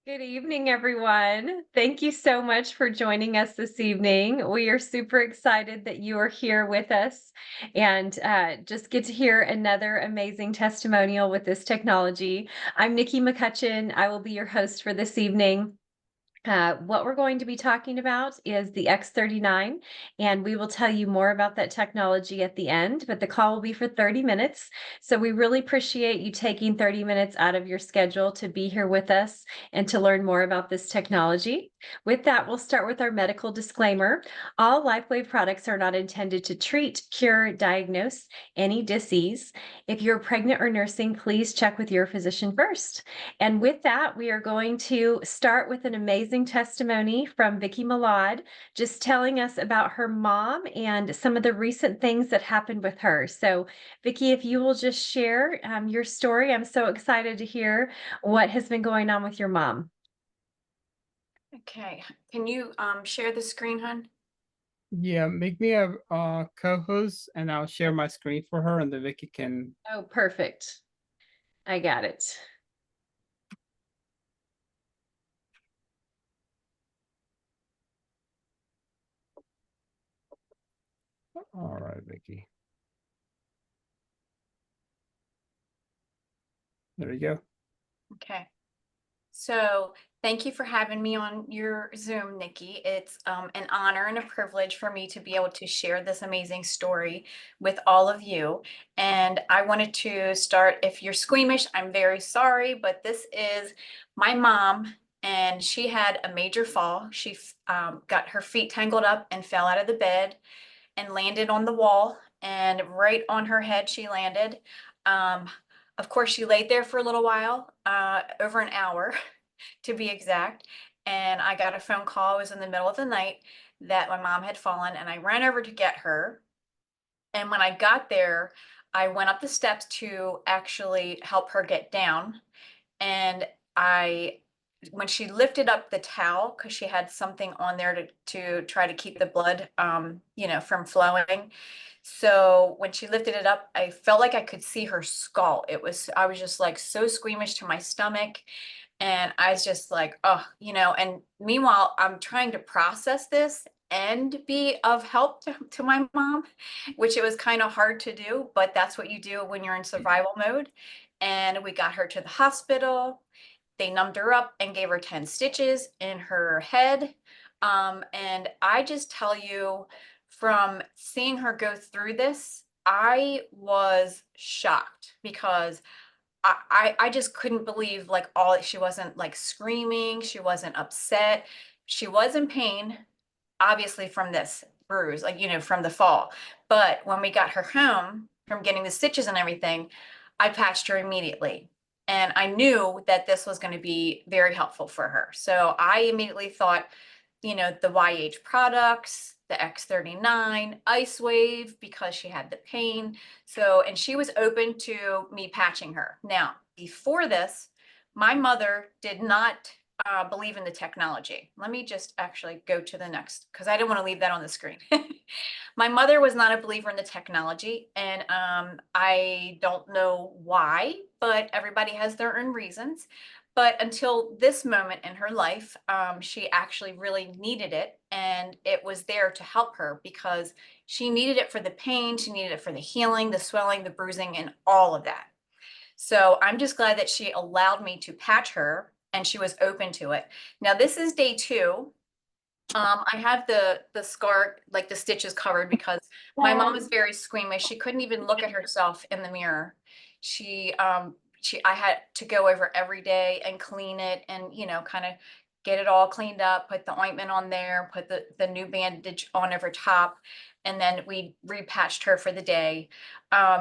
Good evening, everyone. Thank you so much for joining us this evening. We are super excited that you are here with us and just get to hear another amazing testimonial with this technology. I'm Nikki McCutchen. I will be your host for this evening. What we're going to be talking about is the X39, and we will tell you more about that technology at the end, but the call will be for 30 minutes. So we really appreciate you taking 30 minutes out of your schedule to be here with us and to learn more about this technology. With that, we'll start with our medical disclaimer. All LifeWave products are not intended to treat, cure, diagnose any disease. If you're pregnant or nursing, please check with your physician first. And with that, we are going to start with an amazing testimony from Vickie just telling us about her mom and some of the recent things that happened with her. So, Vickie, if you will just share your story, I'm so excited to hear what has been going on with your mom. Okay, can you share the screen, hon? Yeah, make me a co-host and I'll share my screen for her and then Vicky can. Oh, perfect. I got it. All right, Vicky. There we go. Okay. So thank you for having me on your Zoom, Nikki. It's an honor and a privilege for me to be able to share this amazing story with all of you. And I wanted to start, if you're squeamish, I'm very sorry, but this is my mom, and she had a major fall. She got her feet tangled up and fell out of the bed and landed on the wall, and right on her head she landed. Um, of course, she laid there for a little while, over an hour to be exact. And I got a phone call. It was in the middle of the night that my mom had fallen, and I ran over to get her. And when I got there, I went up the steps to actually help her get down. And I when she lifted up the towel, because she had something on there to try to keep the blood from flowing. So when she lifted it up, I felt like I could see her skull. I was just like so squeamish to my stomach. And I was just like, oh, and meanwhile, I'm trying to process this and be of help to my mom, which it was kind of hard to do, but that's what you do when you're in survival mode. And we got her to the hospital. They numbed her up and gave her 10 stitches in her head. And I just tell you, from seeing her go through this, I was shocked because I just couldn't believe, like, all she wasn't like screaming, she wasn't upset, she was in pain, obviously from this bruise, like, from the fall. But when we got her home from getting the stitches and everything, I patched her immediately. And I knew that this was going to be very helpful for her. So I immediately thought, the YH products, the X39, Ice Wave, because she had the pain. So, and she was open to me patching her. Now, before this, my mother did not believe in the technology. Let me just actually go to the next, because I didn't want to leave that on the screen. My mother was not a believer in the technology, and I don't know why, but everybody has their own reasons. But until this moment in her life, she actually really needed it, and it was there to help her because she needed it for the pain, she needed it for the healing, the swelling, the bruising, and all of that. So I'm just glad that she allowed me to patch her and she was open to it. Now, this is day 2. I have the scar, like the stitches covered, because my mom is very squeamish. She couldn't even look at herself in the mirror. I had to go over every day and clean it and, kind of get it all cleaned up, put the ointment on there, put the new bandage on over top, and then we repatched her for the day.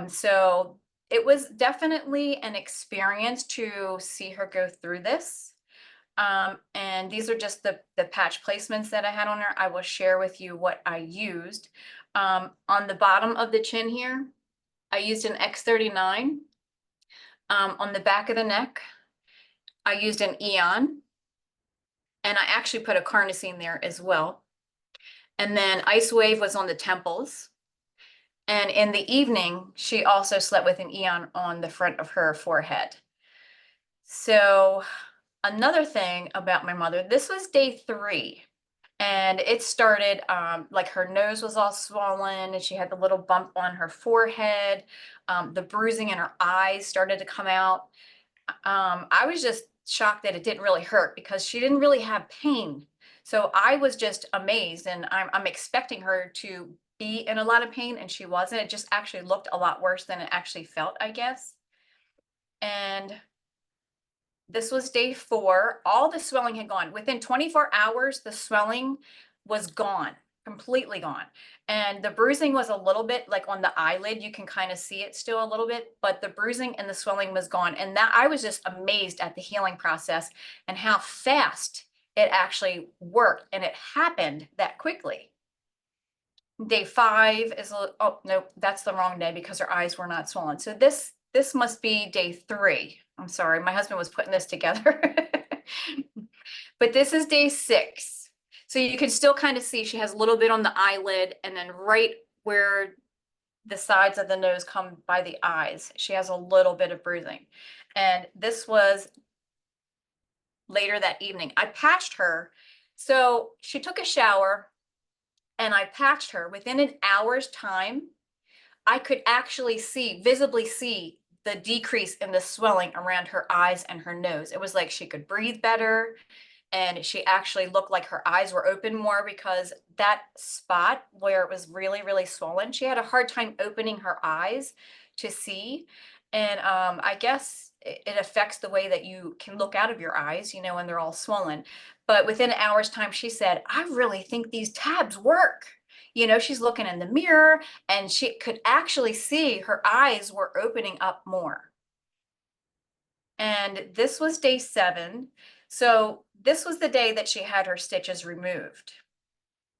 So it was definitely an experience to see her go through this. And these are just the patch placements that I had on her. I will share with you what I used. On the bottom of the chin here, I used an X39. On the back of the neck, I used an Eon, and I actually put a carnosine there as well. And then Ice Wave was on the temples. And in the evening, she also slept with an Eon on the front of her forehead. So Another thing about my mother, this was day 3. And it started, like her nose was all swollen and she had the little bump on her forehead. The bruising in her eyes started to come out. I was just shocked that it didn't really hurt because she didn't really have pain. So I was just amazed, and I'm expecting her to be in a lot of pain, and she wasn't. It just actually looked a lot worse than it actually felt, I guess. And this was day 4. All the swelling had gone. Within 24 hours, the swelling was gone, completely gone. And the bruising was a little bit like on the eyelid. You can kind of see it still a little bit, but the bruising and the swelling was gone. And that I was just amazed at the healing process and how fast it actually worked. And it happened that quickly. Day 5 is oh no, that's the wrong day because her eyes were not swollen. So this must be day 3. I'm sorry, my husband was putting this together. But this is day 6. So you can still kind of see she has a little bit on the eyelid, and then right where the sides of the nose come by the eyes, she has a little bit of bruising. And this was later that evening. I patched her. So she took a shower and I patched her. Within an hour's time, I could actually visibly see the decrease in the swelling around her eyes and her nose. It was like she could breathe better, and she actually looked like her eyes were open more because that spot where it was really, really swollen, she had a hard time opening her eyes to see. And I guess it affects the way that you can look out of your eyes, when they're all swollen. But within an hour's time, she said, I really think these tabs work. She's looking in the mirror and she could actually see her eyes were opening up more. And this was day 7. So this was the day that she had her stitches removed.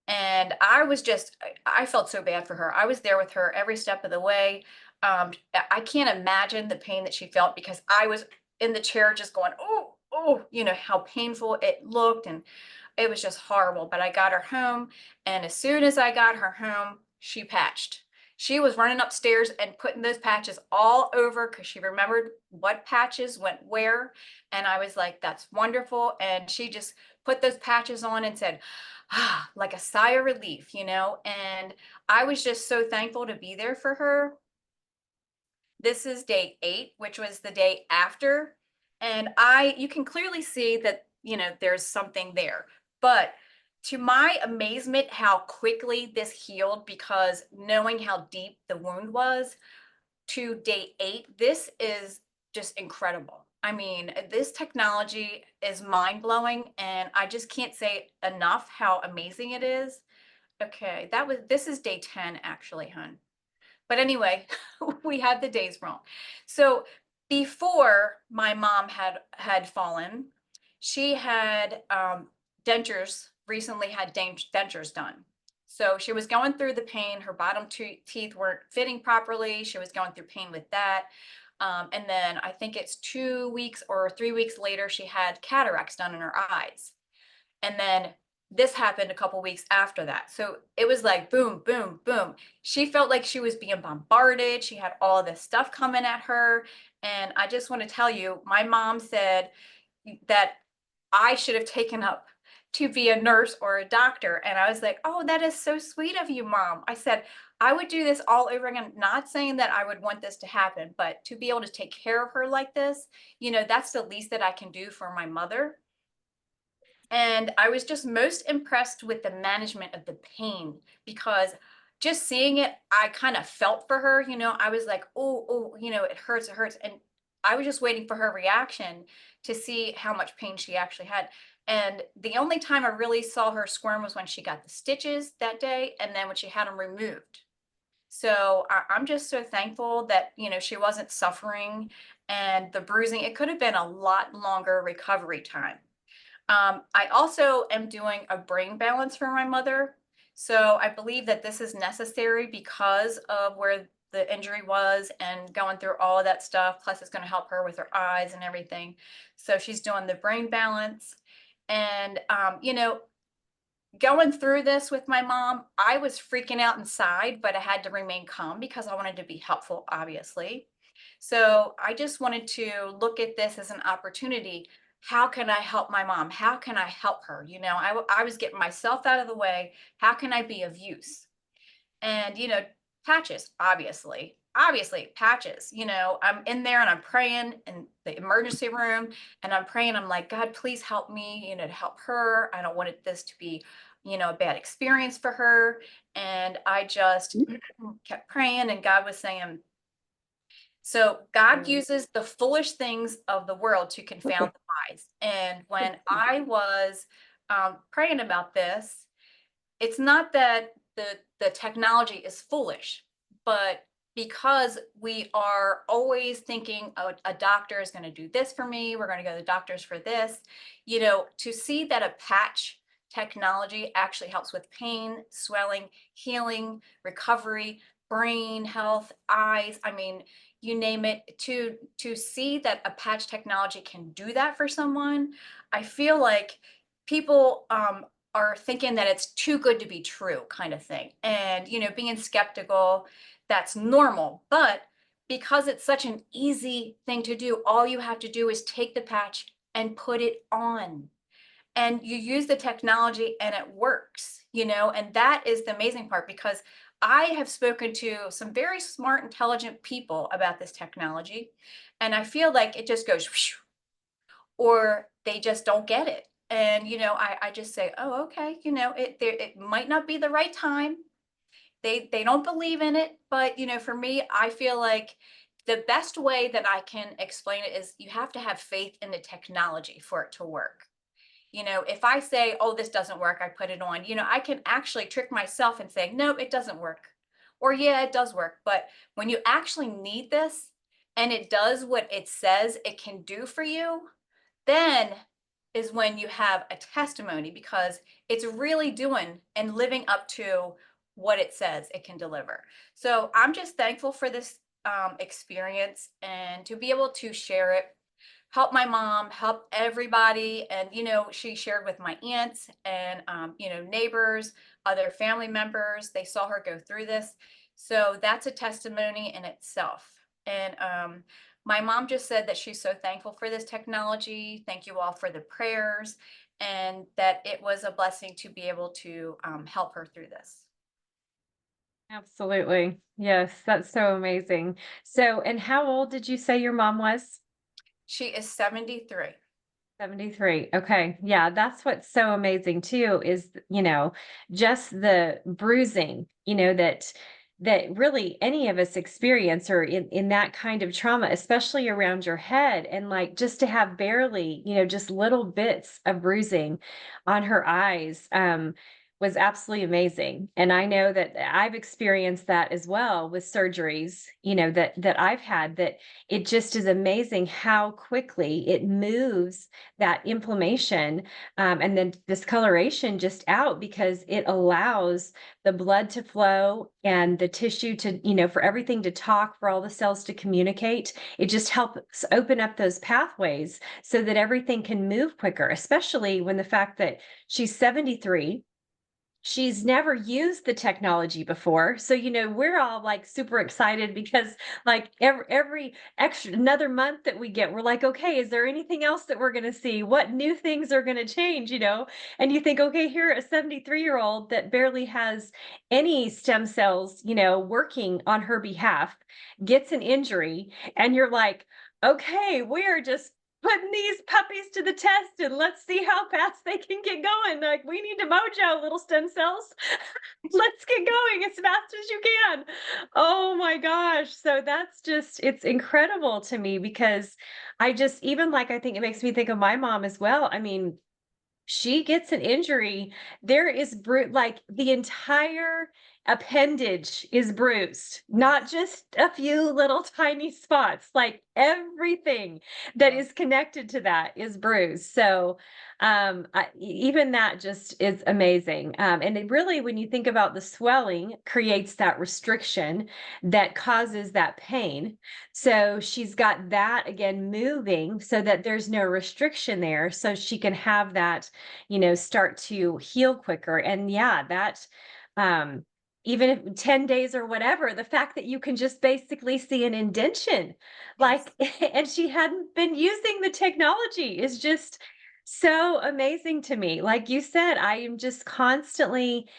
And I felt so bad for her. I was there with her every step of the way. I can't imagine the pain that she felt because I was in the chair just going, oh, oh, how painful it looked. And it was just horrible. But I got her home. And as soon as I got her home, she patched. She was running upstairs and putting those patches all over because she remembered what patches went where. And I was like, that's wonderful. And she just put those patches on and said, like a sigh of relief, and I was just so thankful to be there for her. This is day 8, which was the day after. And you can clearly see that, there's something there. But to my amazement, how quickly this healed, because knowing how deep the wound was, to day 8, this is just incredible. I mean, this technology is mind blowing, and I just can't say enough how amazing it is. Okay, this is day 10 actually, hun. But anyway, we had the days wrong. So before my mom had fallen, she had dentures, recently had dentures done. So she was going through the pain. Her bottom teeth weren't fitting properly. She was going through pain with that. And then I think it's 2 weeks or 3 weeks later, she had cataracts done in her eyes. And then this happened a couple weeks after that. So it was like boom, boom, boom. She felt like she was being bombarded. She had all this stuff coming at her. And I just want to tell you, my mom said that I should have taken up to be a nurse or a doctor. And I was like, oh, that is so sweet of you, Mom. I said, I would do this all over again. Not saying that I would want this to happen, but to be able to take care of her like this, that's the least that I can do for my mother. And I was just most impressed with the management of the pain, because just seeing it, I kind of felt for her, I was like, oh, oh, it hurts, it hurts. And I was just waiting for her reaction to see how much pain she actually had. And the only time I really saw her squirm was when she got the stitches that day, and then when she had them removed. So I'm just so thankful that, she wasn't suffering, and the bruising, it could have been a lot longer recovery time. I also am doing a brain balance for my mother. So I believe that this is necessary because of where the injury was and going through all of that stuff. Plus, it's going to help her with her eyes and everything. So she's doing the brain balance. And, going through this with my mom, I was freaking out inside, but I had to remain calm because I wanted to be helpful, obviously. So I just wanted to look at this as an opportunity. how can I help my mom? How can I help her? You know, I was getting myself out of the way. How can I be of use? And, you know, patches, obviously patches, you know, I'm in there and I'm praying in the emergency room and I'm praying. I'm like, God, please help me, you know, to help her. I don't want this to be, you know, a bad experience for her. And I just kept praying, and God was saying, so God Mm. uses the foolish things of the world to confound the wise. And when I was praying about this, it's not that the technology is foolish, but because we are always thinking, oh, a doctor is going to do this for me, we're going to go to the doctors for this, you know, to see that a patch technology actually helps with pain, swelling, healing, recovery, brain health, eyes, I mean, you name it, to see that a patch technology can do that for someone, I feel like people are thinking that it's too good to be true kind of thing. And, you know, being skeptical, that's normal. But because it's such an easy thing to do, all you have to do is take the patch and put it on. And you use the technology and it works, you know, and that is the amazing part, because I have spoken to some very smart, intelligent people about this technology. And I feel like it just goes, whew, or they just don't get it. And, you know, I just say, oh, okay, you know, it might not be the right time. They don't believe in it. But, you know, for me, I feel like the best way that I can explain it is you have to have faith in the technology for it to work. You know, if I say, oh, this doesn't work, I put it on, you know, I can actually trick myself and say, no, it doesn't work. Or, yeah, it does work. But when you actually need this and it does what it says it can do for you, then is when you have a testimony, because it's really doing and living up to what it says it can deliver. So I'm just thankful for this experience and to be able to share it, help my mom, help everybody. And, you know, she shared with my aunts and, you know, neighbors, other family members. They saw her go through this. So that's a testimony in itself. And my mom just said that she's so thankful for this technology. Thank you all for the prayers, and that it was a blessing to be able to help her through this. Absolutely. Yes, that's so amazing. So, and how old did you say your mom was? She is 73. 73. Okay. Yeah, that's what's so amazing too is, just the bruising, that really any of us experience or in that kind of trauma, especially around your head. And like just to have barely, just little bits of bruising on her eyes, was absolutely amazing. And I know that I've experienced that as well with surgeries, that I've had, that it just is amazing how quickly it moves that inflammation, and then discoloration just out, because it allows the blood to flow and the tissue to, for everything to talk, for all the cells to communicate. It just helps open up those pathways so that everything can move quicker, especially when the fact that she's 73. She's never used the technology before. So, we're all like super excited because like every extra another month that we get, we're like, okay, is there anything else that we're gonna see? What new things are gonna change? And you think, okay, here a 73-year-old that barely has any stem cells, working on her behalf, gets an injury, and you're like, okay, we're just putting these puppies to the test and let's see how fast they can get going. Like, we need to mojo, little stem cells. Let's get going as fast as you can. Oh my gosh. So that's just, it's incredible to me, because I just, even like, I think it makes me think of my mom as well. I mean, she gets an injury, there is like the entire appendage is bruised, not just a few little tiny spots, like everything that Yeah. is connected to that is bruised. So, even that just is amazing. And it really, when you think about the swelling, creates that restriction that causes that pain. So she's got that again moving so that there's no restriction there. So she can have that, start to heal quicker. And yeah, that, um, even if 10 days or whatever, the fact that you can just basically see an indention, Yes. like, and she hadn't been using the technology is just so amazing to me. Like you said, I am just constantly,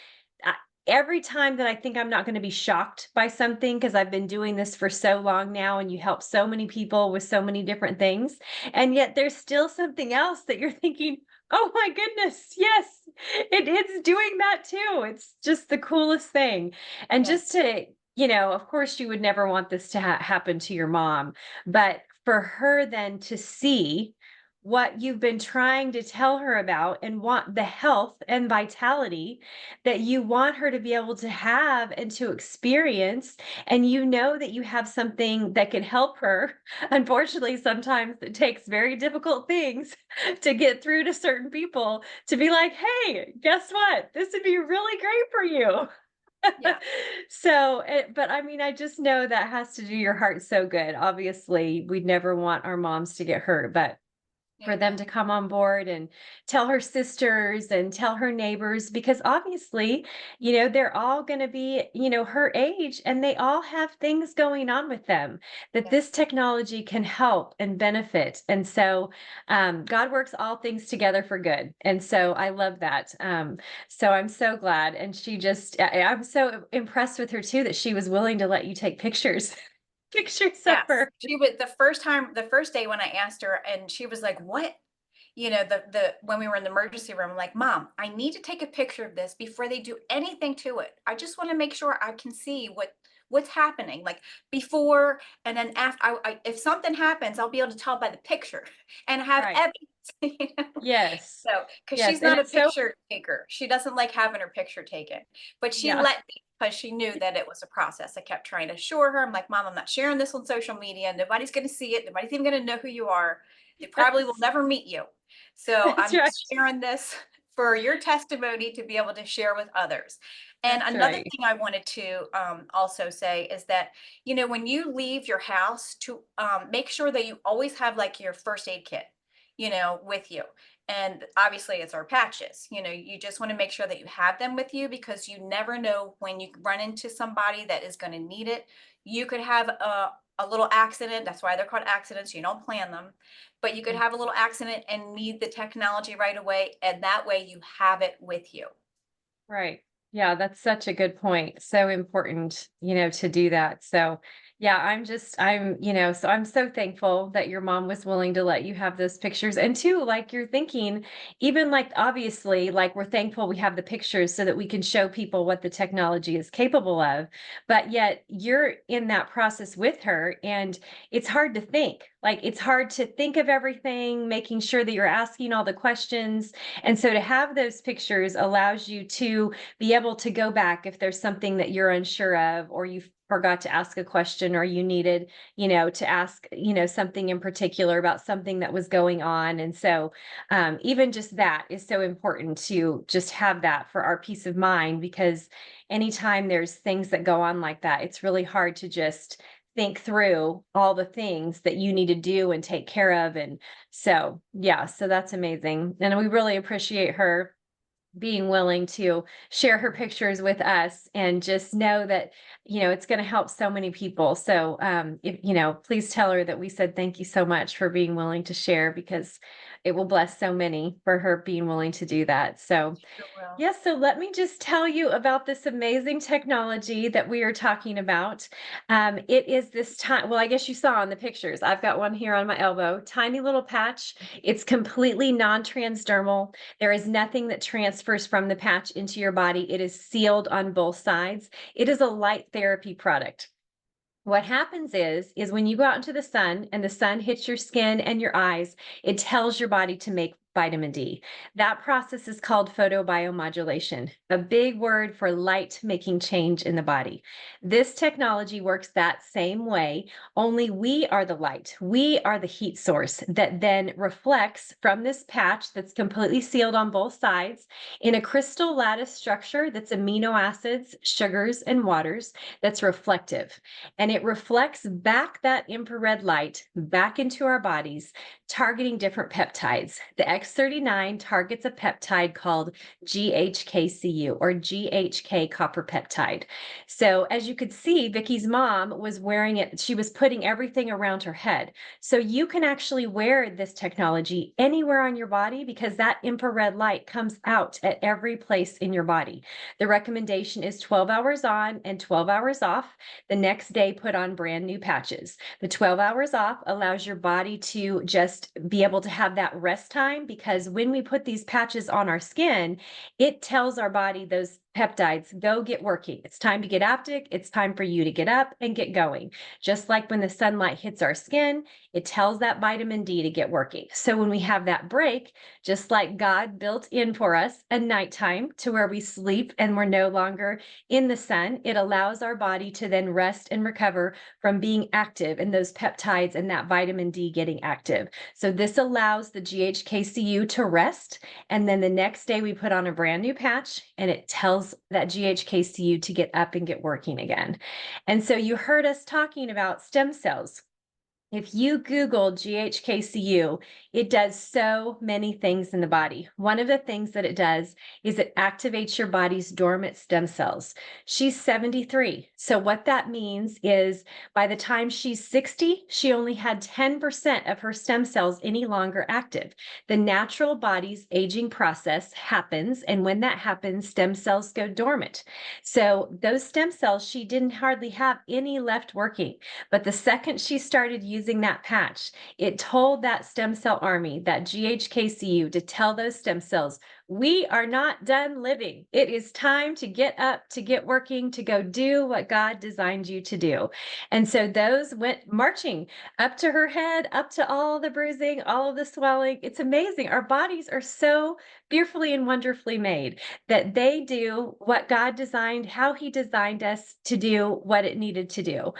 I- every time that I think I'm not going to be shocked by something, because I've been doing this for so long now and you help so many people with so many different things. And yet there's still something else that you're thinking, oh my goodness, yes, it's doing that too. It's just the coolest thing. And Yes. just to, of course, you would never want this to happen to your mom, but for her then to see what you've been trying to tell her about and want the health and vitality that you want her to be able to have and to experience, and that you have something that can help her. Unfortunately, sometimes it takes very difficult things to get through to certain people, to be like, hey, guess what, this would be really great for you. Yeah. But I mean, I just know that has to do your heart so good. Obviously, we'd never want our moms to get hurt, but for them Amen. to come on board and tell her sisters and tell her neighbors, because obviously, they're all going to be, her age, and they all have things going on with them that this Yes. technology can help and benefit. And so, God works all things together for good. And so I love that. So I'm so glad. And I'm so impressed with her too, that she was willing to let you take pictures, pictures of Yes. her. She was the first day when I asked her, and she was like, "What?" When we were in the emergency room, I'm like, "Mom, I need to take a picture of this before they do anything to it. I just want to make sure I can see what's happening, like before and then after. If something happens, I'll be able to tell by the picture and have Right. evidence." You know? Yes. So, because Yes. she's And not a it's so, picture taker, she doesn't like having her picture taken, but she yeah. let me because she knew that it was a process. I kept trying to assure her, I'm like, Mom, I'm not sharing this on social media. Nobody's going to see it. Nobody's even going to know who you are. They probably will Yes, never meet you. So that's I'm right. just sharing this for your testimony to be able to share with others. And That's another right. thing I wanted to also say is that, when you leave your house, to make sure that you always have like your first aid kit, with you. And obviously, it's our patches. You just want to make sure that you have them with you, because you never know when you run into somebody that is going to need it. You could have a little accident. That's why they're called accidents. You don't plan them, but you could Mm, have a little accident and need the technology right away. And that way you have it with you. right. Yeah, that's such a good point. So important, to do that. So, yeah, so I'm so thankful that your mom was willing to let you have those pictures. And too, like you're thinking, even like obviously, like we're thankful we have the pictures so that we can show people what the technology is capable of. But yet you're in that process with her, and it's hard to think. Like it's hard to think of everything, making sure that you're asking all the questions. And so to have those pictures allows you to be able to go back if there's something that you're unsure of, or you forgot to ask a question, or you needed, to ask, something in particular about something that was going on. And so even just that is so important, to just have that for our peace of mind, because anytime there's things that go on like that, it's really hard to just think through all the things that you need to do and take care of. And so, yeah, so that's amazing. And we really appreciate her being willing to share her pictures with us, and just know that, it's going to help so many people. So, if, please tell her that we said thank you so much for being willing to share, because it will bless so many for her being willing to do that. So, Sure will. yes, so let me just tell you about this amazing technology that we are talking about. It is this time, well, I guess you saw in the pictures, I've got one here on my elbow, tiny little patch. It's completely non-transdermal. There is nothing that transfers from the patch into your body. It is sealed on both sides. It is a light therapy product. What happens is when you go out into the sun and the sun hits your skin and your eyes, it tells your body to make vitamin D. That process is called photobiomodulation, a big word for light making change in the body. This technology works that same way, only we are the light. We are the heat source that then reflects from this patch that's completely sealed on both sides in a crystal lattice structure that's amino acids, sugars, and waters, that's reflective. And it reflects back that infrared light back into our bodies, targeting different peptides. The X39 targets a peptide called GHKCU, or GHK copper peptide. So as you could see, Vickie's mom was wearing it. She was putting everything around her head. So you can actually wear this technology anywhere on your body because that infrared light comes out at every place in your body. The recommendation is 12 hours on and 12 hours off. The next day, put on brand new patches. The 12 hours off allows your body to just be able to have that rest time, because when we put these patches on our skin, it tells our body, those peptides, go get working. It's time to get active. It's time for you to get up and get going. Just like when the sunlight hits our skin, it tells that vitamin D to get working. So when we have that break, just like God built in for us a nighttime to where we sleep and we're no longer in the sun, it allows our body to then rest and recover from being active and those peptides and that vitamin D getting active. So this allows the GHKCU to rest. And then the next day we put on a brand new patch and it tells that GHKCU to get up and get working again. And so you heard us talking about stem cells. If you Google GHKCU, it does so many things in the body. One of the things that it does is it activates your body's dormant stem cells. She's 73. So what that means is by the time she's 60, she only had 10% of her stem cells any longer active. The natural body's aging process happens. And when that happens, stem cells go dormant. So those stem cells, she didn't hardly have any left working. But the second she started using that patch, it told that stem cell army, that GHKCU, to tell those stem cells, we are not done living. It is time to get up, to get working, to go do what God designed you to do. And so those went marching up to her head, up to all the bruising, all of the swelling. It's amazing. Our bodies are so fearfully and wonderfully made that they do what God designed, how He designed us to do what it needed to do.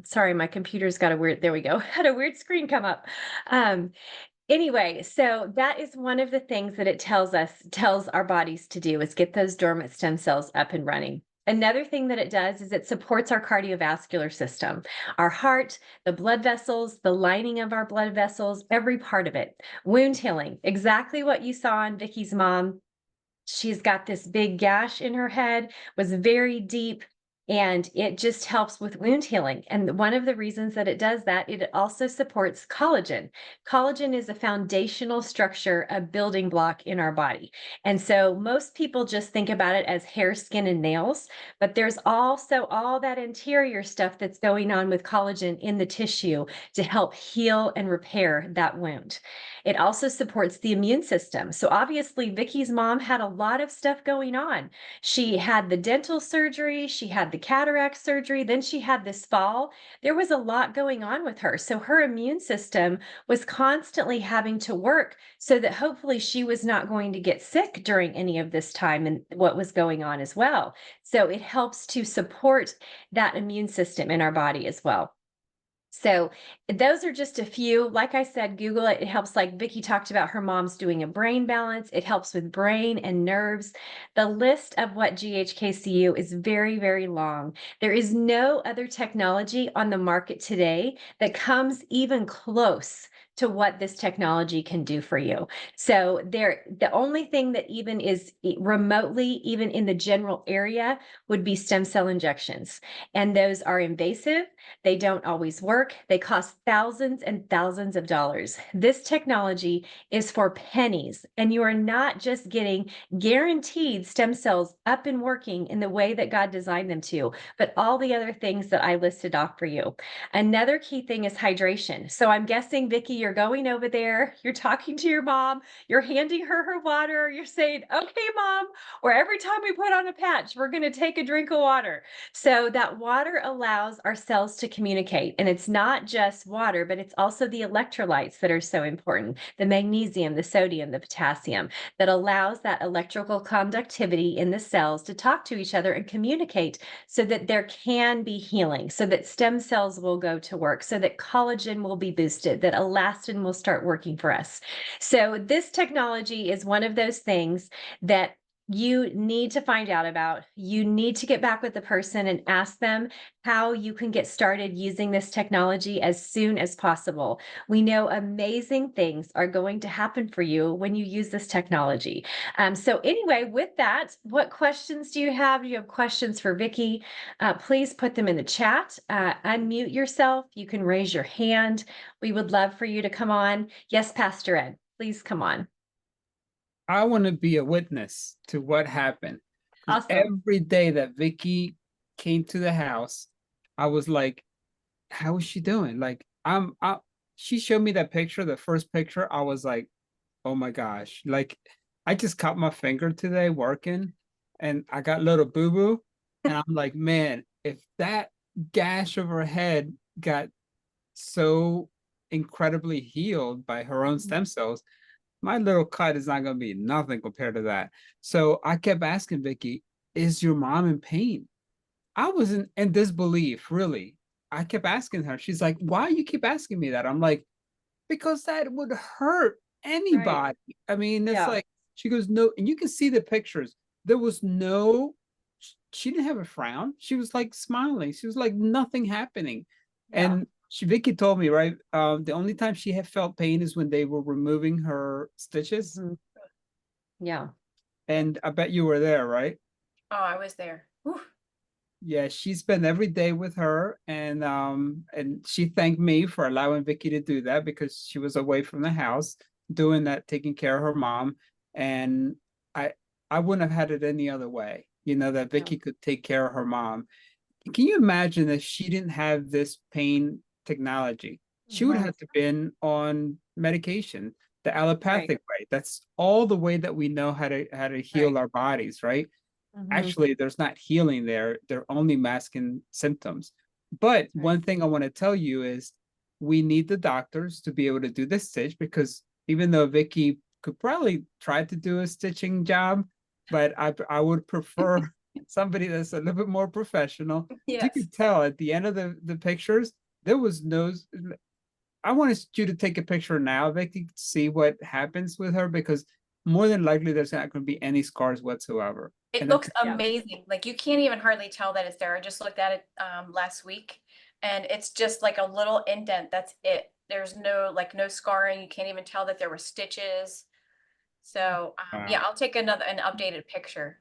Sorry, my computer's got a weird, there we go, had a weird screen come up. Anyway, so that is one of the things that it tells our bodies to do, is get those dormant stem cells up and running. Another thing that it does is it supports our cardiovascular system, our heart, the blood vessels, the lining of our blood vessels, every part of it. Wound healing, exactly what you saw in Vickie's mom. She's got this big gash in her head, was very deep, and it just helps with wound healing. And one of the reasons that it does that, it also supports collagen. Collagen is a foundational structure, a building block in our body. And so most people just think about it as hair, skin, and nails, but there's also all that interior stuff that's going on with collagen in the tissue to help heal and repair that wound. It also supports the immune system. So obviously Vickie's mom had a lot of stuff going on. She had the dental surgery, she had the cataract surgery, then she had this fall. There was a lot going on with her. So her immune system was constantly having to work so that hopefully she was not going to get sick during any of this time and what was going on as well. So it helps to support that immune system in our body as well. So those are just a few. Like I said, Google it. It helps, like Vickie talked about, her mom's doing a brain balance. It helps with brain and nerves. The list of what GHKCU is very, very long. There is no other technology on the market today that comes even close to what this technology can do for you. So the only thing that even is remotely, even in the general area, would be stem cell injections. And those are invasive. They don't always work. They cost thousands and thousands of dollars. This technology is for pennies, and you are not just getting guaranteed stem cells up and working in the way that God designed them to, but all the other things that I listed off for you. Another key thing is hydration. So I'm guessing, Vickie, you're going over there, you're talking to your mom, you're handing her water, you're saying, okay, mom, or every time we put on a patch, we're going to take a drink of water. So that water allows our cells to communicate. And it's not just water, but it's also the electrolytes that are so important, the magnesium, the sodium, the potassium, that allows that electrical conductivity in the cells to talk to each other and communicate so that there can be healing, so that stem cells will go to work, so that collagen will be boosted, that elastin will start working for us. So this technology is one of those things that you need to find out about. You need to get back with the person and ask them how you can get started using this technology as soon as possible. We know amazing things are going to happen for you when you use this technology. So anyway, with that, what questions do you have? Do you have questions for Vickie? Please put them in the chat. Unmute yourself. You can raise your hand. We would love for you to come on. Yes, Pastor Ed, please come on. I want to be a witness to what happened. 'Cause Awesome. every day that Vickie came to the house, I was like, how is she doing? Like, she showed me that picture, the first picture. I was like, oh my gosh. Like, I just cut my finger today working and I got little boo-boo. And I'm like, man, if that gash of her head got so incredibly healed by her own stem cells, my little cut is not going to be nothing compared to that. So I kept asking Vickie, is your mom in pain? I was in disbelief, really. I kept asking her. She's like, why you keep asking me that? I'm like, because that would hurt Right. anybody. I mean, it's Yeah. like, she goes, no, and you can see the pictures. There was no, she didn't have a frown. She was like smiling. She was like nothing happening. Yeah. And Vickie told me, right? The only time she had felt pain is when they were removing her stitches. Mhm. Yeah. And I bet you were there, right? Oh, I was there. Whew. Yeah, she spent every day with her, and she thanked me for allowing Vickie to do that because she was away from the house doing that, taking care of her mom. And I I wouldn't have had it any other way, that Yeah. Vickie could take care of her mom. Can you imagine if she didn't have this pain technology? She would Mhm. have to been on medication, the Right. allopathic way. That's all the way that we know how to Right. heal our bodies, right? Mhm. Actually, there's not healing there. They're only masking symptoms. But Right. one thing I want to tell you is we need the doctors to be able to do the stitch, because even though Vickie could probably try to do a stitching job, but I would prefer somebody that's a little bit more professional. You Yes. could tell at the end of the pictures, there was no. I wanted you to take a picture now, Vickie, to see what happens with her, because more than likely there's not going to be any scars whatsoever. It And that's looks Yeah. amazing. Like you can't even hardly tell that it's there. I just looked at it last week and it's just like a little indent. That's it. There's no scarring. You can't even tell that there were stitches. So yeah, wow. I'll take an updated picture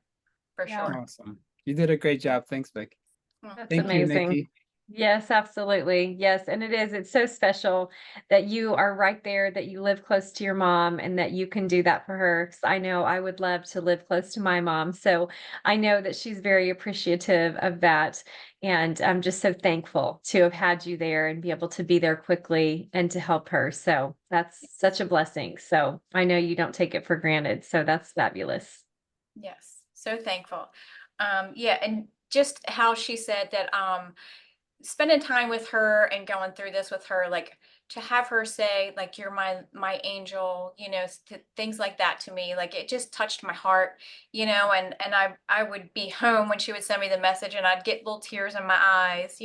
for Yeah. sure. Awesome. You did a great job. Thanks, Vic. Mm. That's Thank you, amazing. Nikki. Yes, absolutely. Yes, and it's so special that you are right there, that you live close to your mom and that you can do that for her. 'Cause I know I would love to live close to my mom. So I know that she's very appreciative of that. And I'm just so thankful to have had you there and be able to be there quickly and to help her. So that's such a blessing. So I know you don't take it for granted. So that's fabulous. Yes, so thankful. Yeah, and just how she said that spending time with her and going through this with her, like to have her say like you're my angel, things like that to me, like it just touched my heart, and I would be home when she would send me the message and I'd get little tears in my eyes,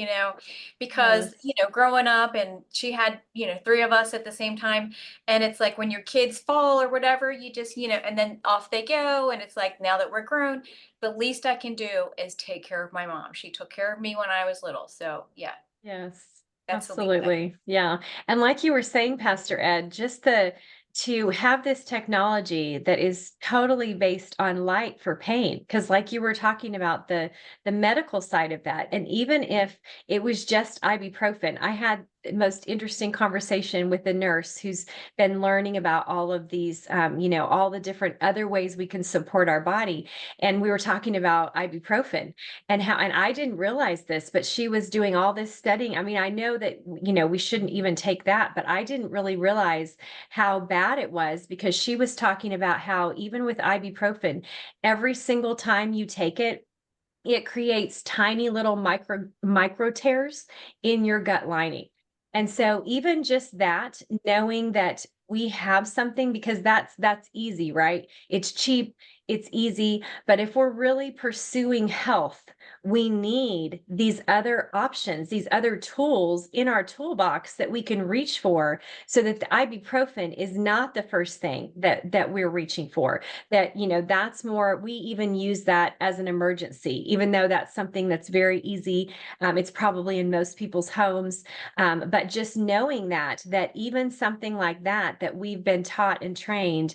because Yes. growing up and she had three of us at the same time, and it's like when your kids fall or whatever, you just and then off they go, and it's like now that we're grown, the least I can do is take care of my mom. She took care of me when I was little. So yeah, Yes, that's the least I can. absolutely. Yeah. And like you were saying, Pastor Ed, just to have this technology that is totally based on light for pain, because like you were talking about the medical side of that. And even if it was just ibuprofen, I had the most interesting conversation with a nurse who's been learning about all of these, all the different other ways we can support our body. And we were talking about ibuprofen and how, and I didn't realize this, but she was doing all this studying. I mean, I know that, we shouldn't even take that, but I didn't really realize how bad it was, because she was talking about how even with ibuprofen, every single time you take it, it creates tiny little micro tears in your gut lining. And so even just that, knowing that we have something, because that's easy, right? It's cheap, it's easy. But if we're really pursuing health, we need these other options, these other tools in our toolbox that we can reach for, so that the ibuprofen is not the first thing that we're reaching for. That, that's more, we even use that as an emergency, even though that's something that's very easy. It's probably in most people's homes. But just knowing that even something like that we've been taught and trained,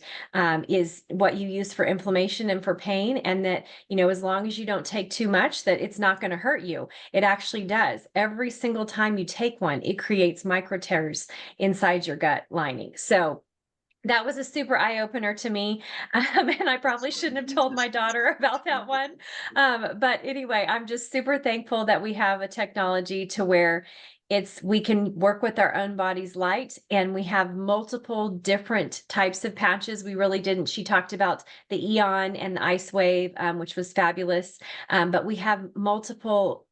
is what you use for inflammation and for pain. And that, as long as you don't take too much, that it's not going to hurt you. It actually does. Every single time you take one, it creates micro tears inside your gut lining. So that was a super eye opener to me. And I probably shouldn't have told my daughter about that one. But anyway, I'm just super thankful that we have a technology to where we can work with our own body's light, and we have multiple different types of patches. We really didn't. She talked about the Eon and the Ice Wave, which was fabulous. But we have multiple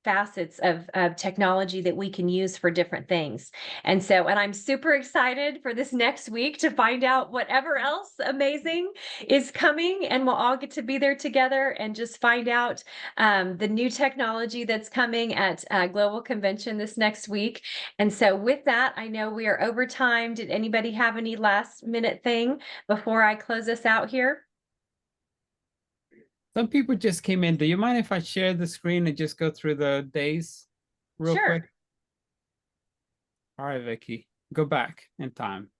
facets of technology that we can use for different things. And I'm super excited for this next week to find out whatever else amazing is coming, and we'll all get to be there together and just find out the new technology that's coming at Global Convention this next week. And so with that, I know we are over time. Did anybody have any last minute thing before I close us out here? Some people just came in. Do you mind if I share the screen and just go through the days real Sure. quick? All right, Vickie, go back in time.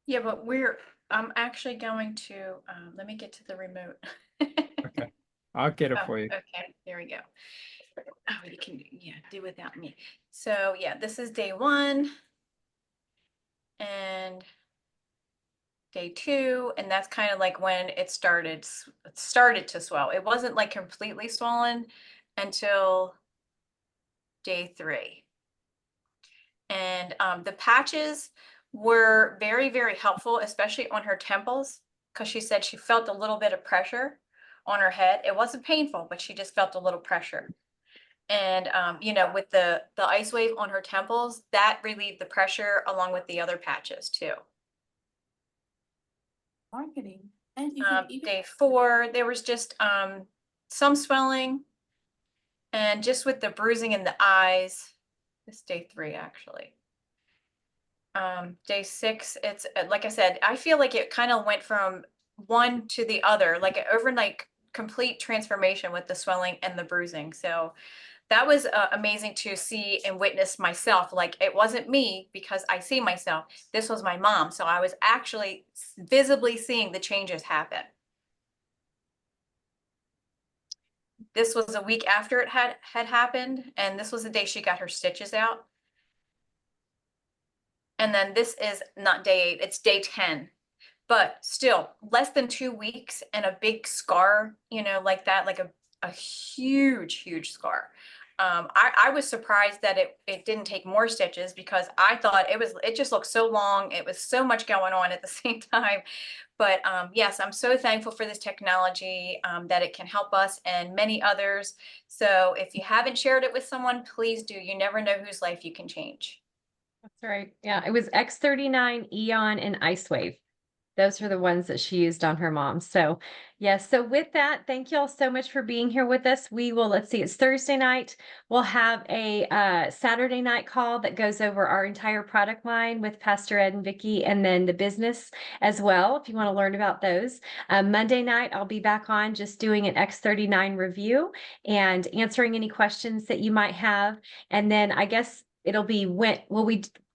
Yeah, but I'm actually going to, let me get to the remote. Okay, I'll get it Oh, for you. okay, there we go. Oh, you can, do without me. So yeah, this is day 1 and day 2, and that's kind of like when it started to swell. It wasn't like completely swollen until day 3. And the patches were very, very helpful, especially on her temples, because she said she felt a little bit of pressure on her head. It wasn't painful, but she just felt a little pressure. And with the ice wave on her temples, that relieved the pressure along with the other patches too. Marketing. And Day 4, there was just some swelling, and just with the bruising in the eyes. This day 3 actually. Day 6, it's like I said, I feel like it kind of went from one to the other, like an overnight complete transformation with the swelling and the bruising. So that was amazing to see and witness myself. Like, it wasn't me because I see myself. This was my mom. So I was actually visibly seeing the changes happen. This was a week after it had happened, and this was the day she got her stitches out. And then this is not day 8, it's day 10. But still, less than 2 weeks and a big scar, like that, like a huge, huge scar. I was surprised that it didn't take more stitches, because I thought it just looked so long. It was so much going on at the same time. But yes, I'm so thankful for this technology, that it can help us and many others. So if you haven't shared it with someone, please do. You never know whose life you can change. That's right. Yeah, it was X39, Eon, and Ice Wave. Those are the ones that she used on her mom. So yes. So with that, thank you all so much for being here with us. We will, let's see, it's Thursday night. We'll have a Saturday night call that goes over our entire product line with Pastor Ed and Vickie, and then the business as well, if you want to learn about those. Monday night, I'll be back on just doing an X39 review and answering any questions that you might have. And then I guess it'll be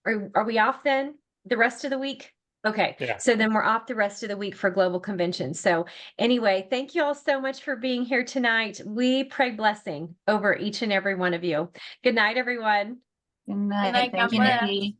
are we off then the rest of the week? Okay. Yeah. So then we're off the rest of the week for Global Convention. So anyway, thank you all so much for being here tonight. We pray blessing over each and every one of you. Good night, everyone. Good night. Good night, Thank God you, bless. Nikki.